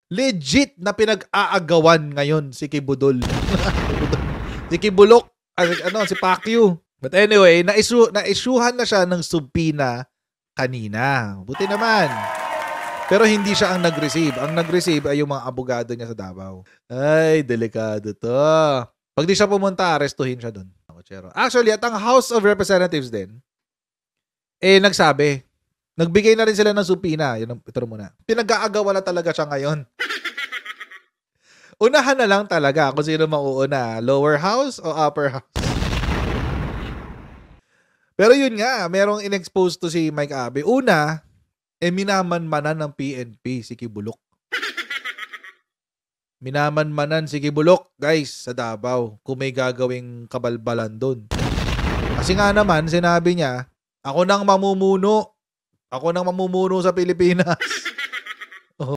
Legit na pinag-aagawan ngayon si Kibudol. Si Kibulok, si Pacquiao. But anyway, na-issuehan na siya ng subpoena kanina. Buti naman. Pero hindi siya ang nag-receive. Ang nag-receive ay yung mga abogado niya sa Davao. Ay, delikado to. Pag di siya pumunta, arestuhin siya dun. Actually, at ang House of Representatives din, nagsabi, nagbigay na rin sila ng subpoena. Ito muna. Pinag-aagawa na talaga siya ngayon. Unahan na lang talaga kung sino mauuna. Lower house o upper house? Pero yun nga, merong in-expose to si Mike Abe. Una, minamanmanan ng PNP si Kibulok. Minamanmanan si Kibulok, guys, sa Davao. Kung may gagawing kabalbalan doon. Kasi nga naman, sinabi niya, ako nang mamumuno sa Pilipinas.